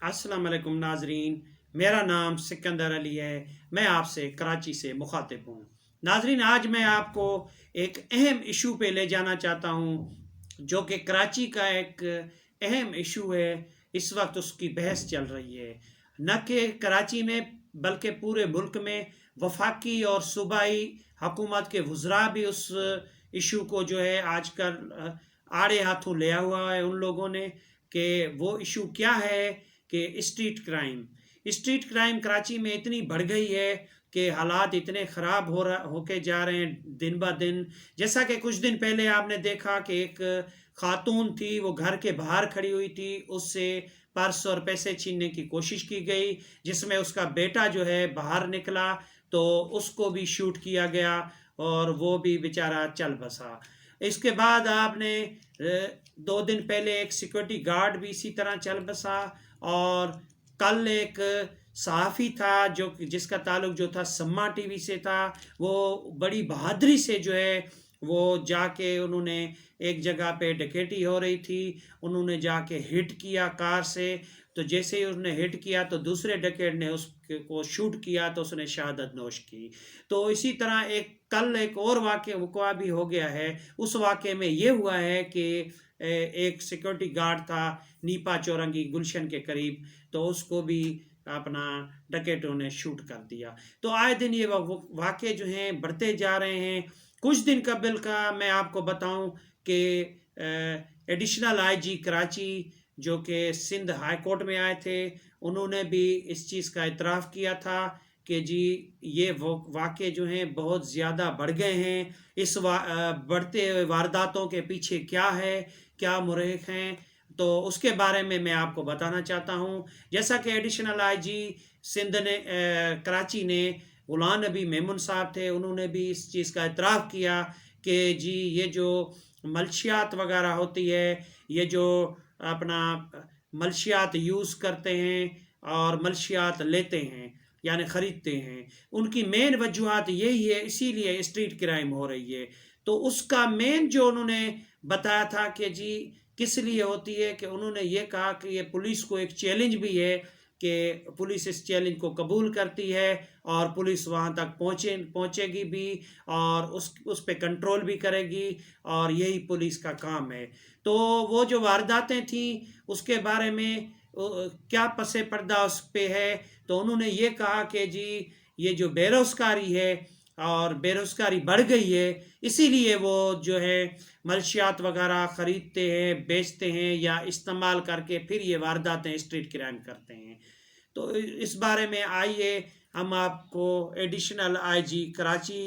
अस्सलाम वालेकुम नाजरीन, मेरा नाम सिकंदर अली है। मैं आपसे कराची से मुखातिब हूँ। नाजरीन, आज मैं आपको एक अहम इशू पे ले जाना चाहता हूँ जो कि कराची का एक अहम इशू है। इस वक्त उसकी बहस चल रही है, न कि कराची में बल्कि पूरे मुल्क में। वफाकी और सूबाई हुकूमत के वज़रा भी उस इशू को जो है आजकल आड़े हाथों लिया हुआ है उन लोगों ने, कि वो इशू क्या है कि स्ट्रीट क्राइम कराची में इतनी बढ़ गई है कि हालात इतने ख़राब होके जा रहे हैं दिन ब दिन। जैसा कि कुछ दिन पहले आपने देखा कि एक खातून थी, वो घर के बाहर खड़ी हुई थी, उससे पर्स और पैसे छीनने की कोशिश की गई, जिसमें उसका बेटा जो है बाहर निकला तो उसको भी शूट किया गया और वो भी बेचारा चल बसा। इसके बाद आपने 2 दिन पहले एक सिक्योरिटी गार्ड भी इसी तरह चल बसा। और कल एक सहाफ़ी था जो जिसका ताल्लुक जो था सम्मा टीवी से था, वो बड़ी बहादुरी से जो है वो जाके उन्होंने एक जगह पे डकैती हो रही थी, उन्होंने जाके हिट किया कार से। तो जैसे ही उसने हिट किया तो दूसरे डकैत ने उसको शूट किया तो उसने शहादत नोश की। तो इसी तरह कल एक और वाक़या भी हो गया है। उस वाक़े में ये हुआ है कि एक सिक्योरिटी गार्ड था नीपा चौरंगी गुलशन के करीब, तो उसको भी अपना डकैतों ने शूट कर दिया। तो आए दिन ये वाक़े जो हैं बढ़ते जा रहे हैं। कुछ दिन कबल का मैं आपको बताऊं कि एडिशनल आईजी कराची जो कि सिंध हाई कोर्ट में आए थे, उन्होंने भी इस चीज़ का इतराफ़ किया था कि जी ये वाक़े जो हैं बहुत ज़्यादा बढ़ गए हैं। बढ़ते हुए वारदातों के पीछे क्या है, क्या मुहर्रिक हैं, तो उसके बारे में मैं आपको बताना चाहता हूँ। जैसा कि एडिशनल आईजी सिंध ने कराची ने गुलाम नबी मेमन साहब थे, उन्होंने भी इस चीज़ का इतराफ़ किया कि जी ये जो मलशियात वगैरह होती है, ये जो अपना मलशियात यूज़ करते हैं और मलशियात लेते हैं यानी ख़रीदते हैं, उनकी मेन वजूहत यही है, इसीलिए स्ट्रीट क्राइम हो रही है। तो उसका मेन जो उन्होंने बताया था कि जी किस लिए होती है, कि उन्होंने ये कहा कि ये पुलिस को एक चैलेंज भी है कि पुलिस इस चैलेंज को कबूल करती है और पुलिस वहाँ तक पहुँचेगी भी और उस पे कंट्रोल भी करेगी, और यही पुलिस का काम है। तो वो जो वारदातें थी उसके बारे में क्या पसे पर्दा उस पे है, तो उन्होंने ये कहा कि जी ये जो बेरोज़गारी है और बेरोज़गारी बढ़ गई है, इसीलिए वो जो है मलशियात वगैरह ख़रीदते हैं, बेचते हैं या इस्तेमाल करके फिर ये वारदातें स्ट्रीट क्राइम करते हैं। तो इस बारे में आइए हम आपको एडिशनल आईजी कराची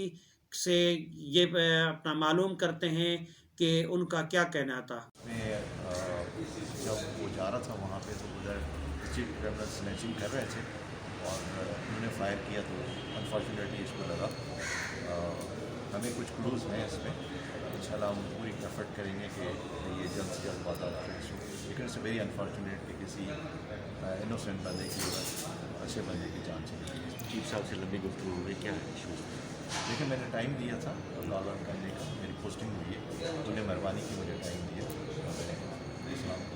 से ये अपना मालूम करते हैं कि उनका क्या कहना था। में जब वो जा रहा था वहाँ पे तो उधर स्ट्रीट क्रिमिनल स्नैचिंग कर रहे थे और उन्होंने फायर किया तो अनफॉर्चुनेटली इसको लगा। हमें कुछ क्लूज़ हैं इसमें, इंशाल्लाह हम पूरी एफर्ट करेंगे कि ये जल्द से जल्द बात फिनिश हो। लेकिन इट्स वेरी अनफॉर्चुनेट कि किसी इनोसेंट बंदे की अच्छे बंदे की जान चली गई। चीफ साहब से लंबी गुफ्तगू हो गई, क्या है इशूज़? देखिए मैंने टाइम दिया था लॉग आउट करने का, मेरी पोस्टिंग हुई है, उन्होंने मेहरबानी की मुझे टाइम दिया और मैंने इस्लाम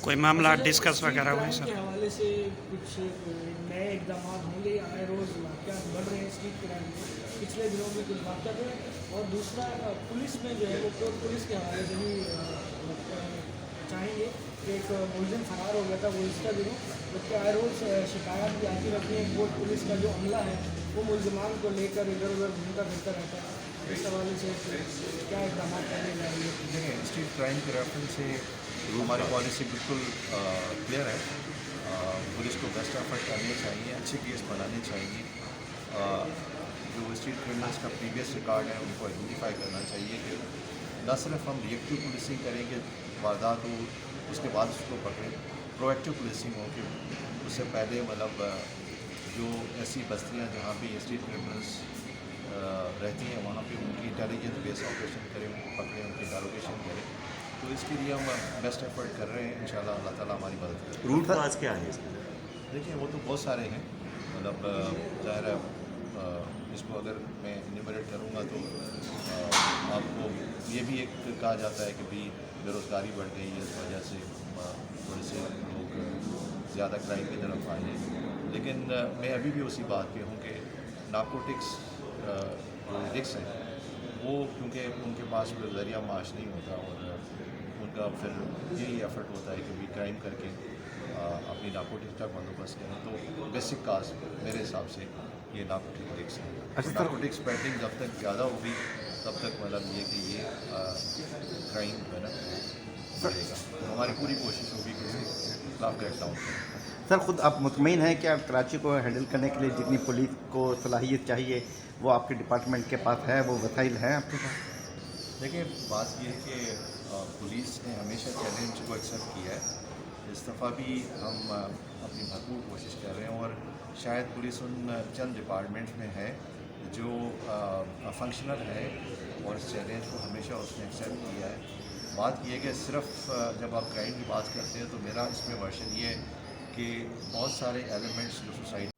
कोई मामला डिस्कस वगैरह हुए के सर? हवाले से कुछ नए इकदाम होंगे? आए रोज़ वाक़या बढ़ रहे हैं स्ट्रीट क्राइम में, पिछले दिनों में कुछ वाक़या हुए। और दूसरा पुलिस में जो है वो कोर्ट पुलिस के हवाले से भी चाहेंगे कि एक मुलजिम फरार हो गया था गुज़श्ता दिनों, जबकि आए रोज़ शिकायत भी आती रहती है। कोर्ट पुलिस का जो अमला है वो मुलजिमान को लेकर इधर उधर घूमता फिरता रहता है। इस हवाले से क्या इकदाम करने जाएंगे? देखिए स्ट्रीट क्राइम के रेफरेंस से हमारी पॉलिसी बिल्कुल क्लियर है। पुलिस को बेस्ट एफर्ट करने चाहिए, अच्छे केस बनाने चाहिए। जो स्ट्रीट क्रिमिनल्स का प्रीवियस रिकॉर्ड है उनको आइडेंटिफाई करना चाहिए कि न सिर्फ हम रिएक्टिव पुलिसिंग करेंगे वारदात हो उसके बाद उसको पकड़ें, प्रोएक्टिव पुलिसिंग हो कि उससे पहले मतलब जो ऐसी बस्तियाँ जहाँ पे स्ट्रीट क्रिमिनल्स रहती हैं वहाँ पे उनकी इंटेलिजेंस बेस ऑपरेशन करें, उनको पकड़ें, उनकी इंटरोगेशन करें। तो इसके लिए हम बेस्ट एफर्ट कर रहे हैं, इंशाल्लाह अल्लाह ताला हमारी मदद करें। रूट काज क्या है इसमें? देखिए वो तो बहुत सारे हैं, मतलब ज़ाहिर है इसको अगर मैं इन्यूमरेट करूँगा तो आपको ये भी एक कहा जाता है कि भाई बेरोज़गारी बढ़ गई है, इस वजह से थोड़े से लोग زیادہ کرائم کی طرف آئے ہیں. لیکن میں ابھی بھی اسی بات پہ ہوں کہ نارکوٹکس جو ایڈکٹس ہیں وہ کیونکہ ان کے پاس کوئی ذریعہ معاش نہیں ہوتا اور ان کا پھر یہی ایفرٹ ہوتا ہے کہ بھی کرائم کر کے اپنی نارکوٹکس کا بندوبست کریں. تو بیسک کاز میرے حساب سے یہ نارکوٹک ایڈکٹس ہیں. نارکوٹکس اسپینڈنگ جب تک زیادہ ہوگی تب تک مطلب یہ کہ یہ کرائم جو ہے نا بڑھے گا. ہماری پوری کوشش ہوگی کہ اس کے خلاف کریک ڈاؤن کریں. سر خود آپ مطمئن ہیں کہ آپ کراچی کو ہینڈل کرنے کے لیے جتنی پولیس کو صلاحیت چاہیے وہ آپ کے ڈپارٹمنٹ کے پاس ہے, وہ وسائل ہیں آپ کے پاس؟ دیکھیں بات یہ ہے کہ پولیس نے ہمیشہ چیلنج کو ایکسیپٹ کیا ہے. اس دفعہ بھی ہم اپنی بھرپور کوشش کر رہے ہیں اور شاید پولیس ان چند ڈپارٹمنٹ میں ہے جو فنکشنل ہے اور اس چیلنج کو ہمیشہ اس نے ایکسیپٹ کیا ہے. بات یہ ہے کہ صرف جب آپ کرائم کی بات کرتے ہیں تو میرا اس میں ورژن یہ ہے کہ بہت سارے ایلیمنٹس جو سوسائٹی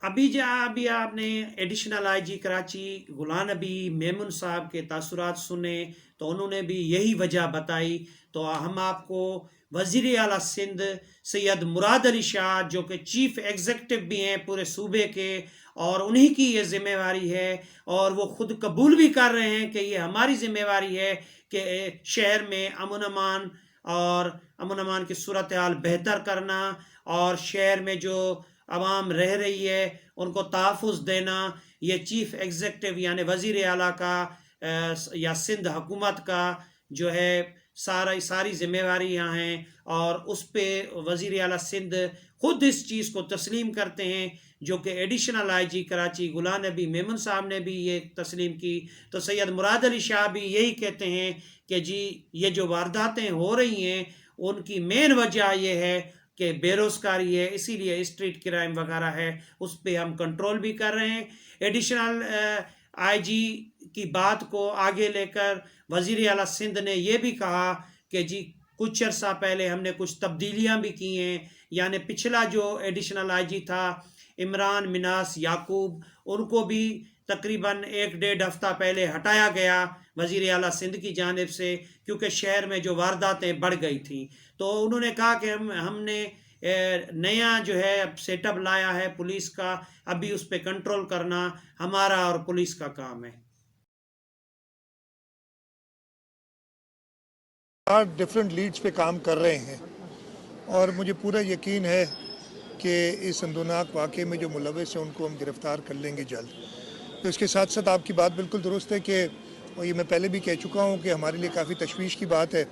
ابھی آپ نے ایڈیشنل آئی جی کراچی غلام نبی میمن صاحب کے تاثرات سنے تو انہوں نے بھی یہی وجہ بتائی. تو ہم آپ کو وزیر اعلیٰ سندھ سید مراد علی شاہ جو کہ چیف ایگزیکٹو بھی ہیں پورے صوبے کے اور انہی کی یہ ذمہ داری ہے اور وہ خود قبول بھی کر رہے ہیں کہ یہ ہماری ذمہ داری ہے کہ شہر میں امن امان کی صورتحال بہتر کرنا اور شہر میں جو عوام رہ رہی ہے ان کو تحفظ دینا. یہ چیف ایگزیکٹو یعنی وزیر اعلیٰ کا یا سندھ حکومت کا جو ہے ساری ذمہ داری یہاں ہیں اور اس پہ وزیر اعلیٰ سندھ خود اس چیز کو تسلیم کرتے ہیں جو کہ ایڈیشنل آئی جی کراچی غلام نبی میمن صاحب نے بھی یہ تسلیم کی. تو سید مراد علی شاہ بھی یہی کہتے ہیں کہ جی یہ جو وارداتیں ہو رہی ہیں ان کی مین وجہ یہ ہے کہ بے روزگاری ہے, اسی لیے اسٹریٹ کرائم وغیرہ ہے, اس پہ ہم کنٹرول بھی کر رہے ہیں. ایڈیشنل آئی جی کی بات کو آگے لے کر وزیر اعلیٰ سندھ نے یہ بھی کہا کہ جی کچھ عرصہ پہلے ہم نے کچھ تبدیلیاں بھی کی ہیں. یعنی پچھلا جو ایڈیشنل آئی جی تھا عمران مناس یعقوب ان کو بھی تقریباً 1-1.5 ہفتہ پہلے ہٹایا گیا وزیر اعلیٰ سندھ کی جانب سے کیونکہ شہر میں جو وارداتیں بڑھ گئی تھیں. تو انہوں نے کہا کہ ہم نے نیا جو ہے سیٹ اپ لایا ہے پولیس کا, ابھی اس پہ کنٹرول کرنا ہمارا اور پولیس کا کام ہے. ڈفرینٹ لیڈز پہ کام کر رہے ہیں اور مجھے پورا یقین ہے کہ اس اندوناک واقعے میں جو ملوث ہیں ان کو ہم گرفتار کر لیں گے جلد. تو اس کے ساتھ ساتھ آپ کی بات بالکل درست ہے کہ اور یہ میں پہلے بھی کہہ چکا ہوں کہ ہمارے لیے کافی تشویش کی بات ہے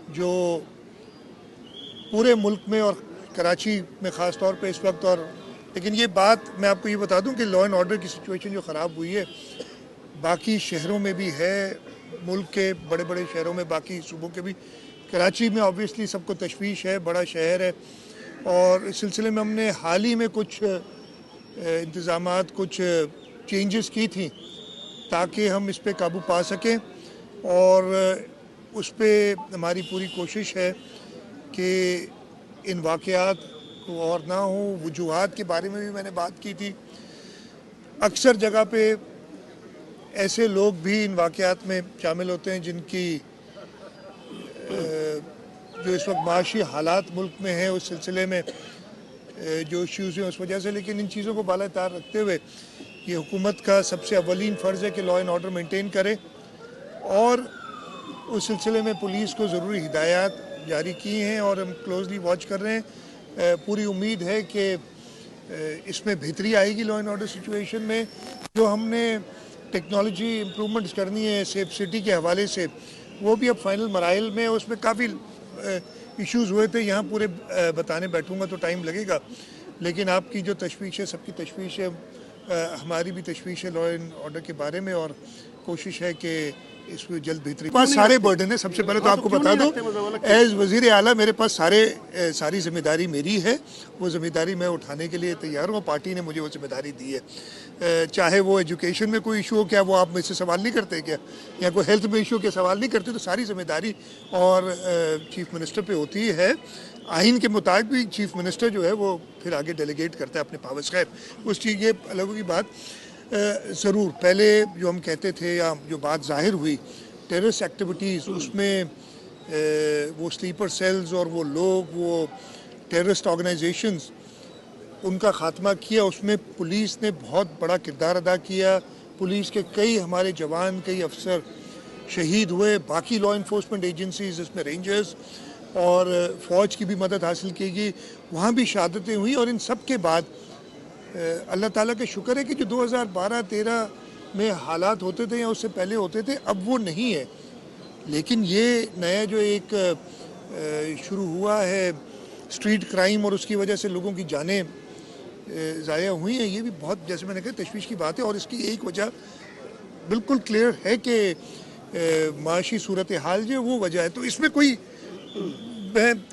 جو پورے ملک میں اور کراچی میں خاص طور پہ اس وقت. اور لیکن یہ بات میں آپ کو یہ بتا دوں کہ لا اینڈ آرڈر کی سچویشن جو خراب ہوئی ہے باقی شہروں میں بھی ہے, ملک کے بڑے بڑے شہروں میں, باقی صوبوں کے بھی. کراچی میں آبویسلی سب کو تشویش ہے, بڑا شہر ہے اور اس سلسلے میں ہم نے حال ہی میں کچھ انتظامات کچھ چینجز کی تھیں تاکہ ہم اس پہ قابو پا سکیں اور اس پہ ہماری پوری کوشش ہے کہ ان واقعات کو اور نہ ہوں. وجوہات کے بارے میں بھی میں نے بات کی تھی. اکثر جگہ پہ ایسے لوگ بھی ان واقعات میں شامل ہوتے ہیں جن کی جو اس وقت معاشی حالات ملک میں ہیں اس سلسلے میں جو ایشوز ہیں اس وجہ سے. لیکن ان چیزوں کو بالائے طار رکھتے ہوئے یہ حکومت کا سب سے اولین فرض ہے کہ لا اینڈ آرڈر مینٹین کرے اور اس سلسلے میں پولیس کو ضروری ہدایات جاری کی ہیں اور ہم کلوزلی واچ کر رہے ہیں. پوری امید ہے کہ اس میں بہتری آئے گی لا اینڈ آرڈر سچویشن میں. جو ہم نے ٹیکنالوجی امپرومنٹس کرنی ہے سیف سٹی کے حوالے سے وہ بھی اب فائنل مراحل میں. اس میں کافی ایشوز ہوئے تھے, یہاں پورے بتانے بیٹھوں گا تو ٹائم لگے گا, لیکن آپ کی جو تشویش ہے سب کی تشویش ہے, ہماری بھی تشویش ہے لا اینڈ آرڈر کے بارے میں اور کوشش ہے کہ اس میں جلد بہتری. پاس سارے برڈن ہیں. سب سے پہلے تو آپ کو بتا دو ایز وزیر اعلیٰ میرے پاس ساری ذمہ داری میری ہے. وہ ذمہ داری میں اٹھانے کے لیے تیار ہوں. پارٹی نے مجھے وہ ذمہ داری دی ہے. چاہے وہ ایجوکیشن میں کوئی ایشو ہو, کیا وہ آپ مجھ سے سوال نہیں کرتے کیا, یا کوئی ہیلتھ میں ایشو کے سوال نہیں کرتے, تو ساری ذمہ داری اور چیف منسٹر پہ ہوتی ہے. آئین کے مطابق بھی چیف منسٹر جو ہے وہ پھر آگے ڈیلیگیٹ کرتا ہے اپنے پاورز. خیر اس چیز یہ الگ کی بات. ضرور پہلے جو ہم کہتے تھے یا جو بات ظاہر ہوئی ٹیررسٹ ایکٹیویٹیز, اس میں وہ سلیپر سیلز اور وہ لوگ وہ टेररिस्ट ऑर्गेनाइजेशंस उनका ख़ात्मा किया, उसमें पुलिस ने बहुत बड़ा किरदार अदा किया। पुलिस के कई हमारे जवान, कई अफसर शहीद हुए, बाकी लॉ इन्फोर्समेंट एजेंसीज जिसमें रेंजर्स और फ़ौज की भी मदद हासिल की गई, वहाँ भी शहादतें हुई। और इन सब के बाद अल्लाह ताला का शुक्र है कि जो 2012-13 में हालात होते थे या उससे पहले होते थे, अब वो नहीं है। लेकिन ये नया जो एक शुरू हुआ है स्ट्रीट क्राइम और उसकी वजह से लोगों की जानें ज़ाया हुई हैं, ये भी बहुत, जैसे मैंने कहा, तशवीश की बात है। और इसकी एक वजह बिल्कुल क्लियर है कि माशी सूरत हाल जो वो वजह है। तो इसमें कोई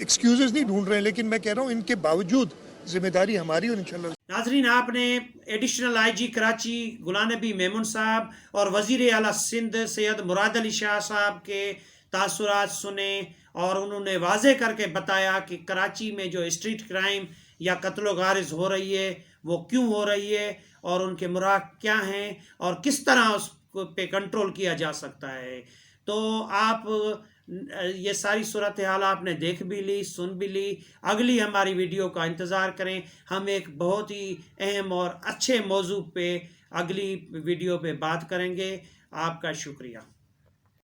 एक्सक्यूज़ नहीं ढूंढ रहे हैं, लेकिन मैं कह रहा हूँ इनके बावजूद ज़िम्मेदारी हमारी, और इंशाल्लाह। नाजरीन, आपने एडिशनल IG कराची गुलाम नबी मेमून साहब और वज़ीर आला सिंध सैयद मुराद अली शाह साहब के तासुरात सुने, और उन्होंने वाज़े करके बताया कि कराची में जो स्ट्रीट क्राइम या कत्ल गारिज हो रही है वो क्यों हो रही है, और उनके मुराद क्या हैं, और किस तरह उस पे कंट्रोल किया जा सकता है। तो आप ये सारी सूरत हाल आपने देख भी ली, सुन भी ली। अगली हमारी वीडियो का इंतज़ार करें, हम एक बहुत ही अहम और अच्छे मौजू पे अगली वीडियो पे बात करेंगे। आपका शुक्रिया।